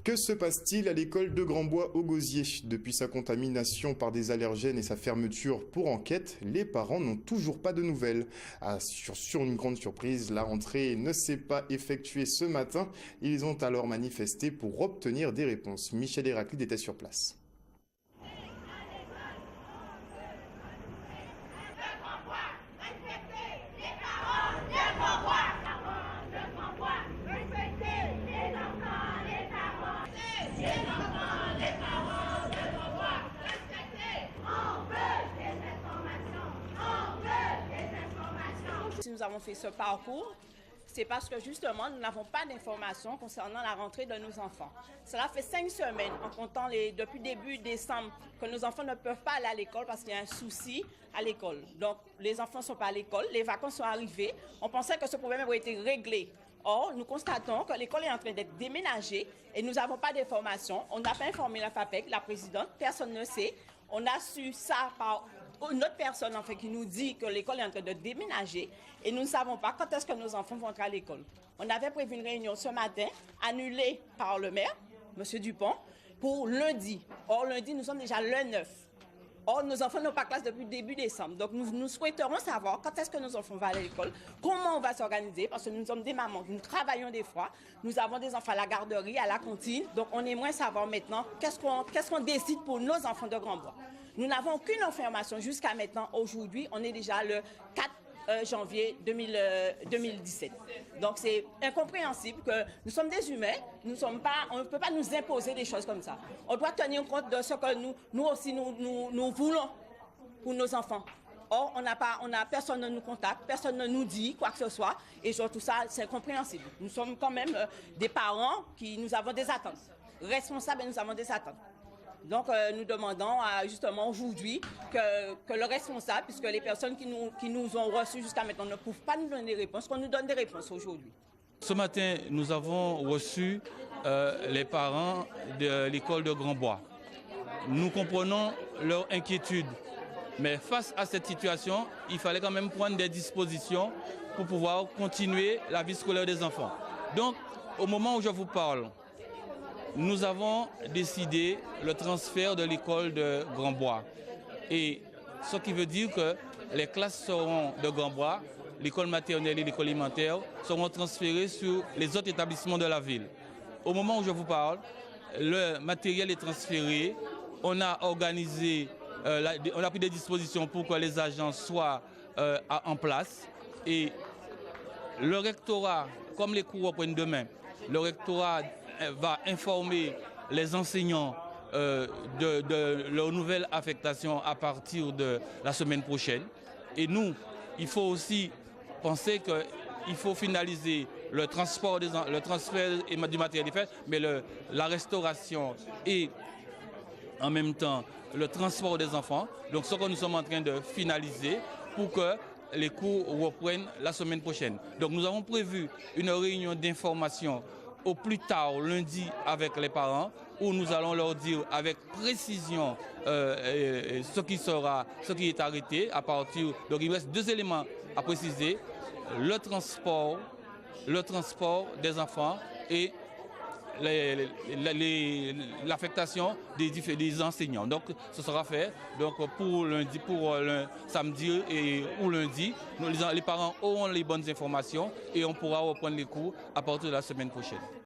Que se passe-t-il à l'école de Grandbois au Gosier? Depuis sa contamination par des allergènes et sa fermeture pour enquête, les parents n'ont toujours pas de nouvelles. Sur une grande surprise, la rentrée ne s'est pas effectuée ce matin. Ils ont alors manifesté pour obtenir des réponses. Michel Héraclide était sur place. Si nous avons fait ce parcours, c'est parce que justement nous n'avons pas d'informations concernant la rentrée de nos enfants. Cela fait 5 semaines, en comptant depuis début décembre, que nos enfants ne peuvent pas aller à l'école parce qu'il y a un souci à l'école. Donc les enfants ne sont pas à l'école, les vacances sont arrivées, on pensait que ce problème aurait été réglé. Or, nous constatons que l'école est en train d'être déménagée et nous n'avons pas d'informations. On n'a pas informé la FAPEC, la présidente, personne ne sait. On a su ça par une autre personne en fait, qui nous dit que l'école est en train de déménager et nous ne savons pas quand est-ce que nos enfants vont entrer à l'école. On avait prévu une réunion ce matin, annulée par le maire, M. Dupont, pour lundi. Or, lundi, nous sommes déjà le 9. Or, nos enfants n'ont pas classe depuis début décembre. Donc, nous souhaiterions savoir quand est-ce que nos enfants vont aller à l'école, comment on va s'organiser, parce que nous sommes des mamans, nous travaillons des fois, nous avons des enfants à la garderie, à la cantine. Donc, on aimerait savoir maintenant qu'est-ce qu'on décide pour nos enfants de Grandbois. Nous n'avons aucune information jusqu'à maintenant. Aujourd'hui, on est déjà le 4 janvier 2017. Donc, c'est incompréhensible que nous sommes des humains, on ne peut pas nous imposer des choses comme ça. On doit tenir compte de ce que nous aussi nous voulons pour nos enfants. Or, personne ne nous contacte, personne ne nous dit quoi que ce soit, et tout ça, c'est incompréhensible. Nous sommes quand même des parents nous avons des attentes. Responsables, et nous avons des attentes. Donc, nous demandons justement aujourd'hui que le responsable, puisque les personnes qui nous ont reçus jusqu'à maintenant ne peuvent pas nous donner des réponses, qu'on nous donne des réponses aujourd'hui. Ce matin, nous avons reçu les parents de l'école de Grandbois. Nous comprenons leur inquiétude, mais face à cette situation, il fallait quand même prendre des dispositions pour pouvoir continuer la vie scolaire des enfants. Donc, au moment où je vous parle, nous avons décidé le transfert de l'école de Grandbois. Et ce qui veut dire que les classes de Grandbois, l'école maternelle et l'école élémentaire, seront transférées sur les autres établissements de la ville. Au moment où je vous parle, le matériel est transféré. On a organisé, on a pris des dispositions pour que les agents soient en place. Et le rectorat, comme les cours reprennent demain, le rectorat va informer les enseignants de leur nouvelle affectation à partir de la semaine prochaine. Et nous, il faut aussi penser qu'il faut finaliser le transfert du matériel des fêtes, mais la restauration et en même temps le transport des enfants. Donc ce que nous sommes en train de finaliser pour que les cours reprennent la semaine prochaine. Donc nous avons prévu une réunion d'information au plus tard lundi avec les parents, où nous allons leur dire avec précision ce qui est arrêté à partir. Donc il reste 2 éléments à préciser, le transport des enfants et l'affectation des enseignants. Donc ce sera fait donc pour lundi, pour samedi ou lundi. Les parents auront les bonnes informations et on pourra reprendre les cours à partir de la semaine prochaine.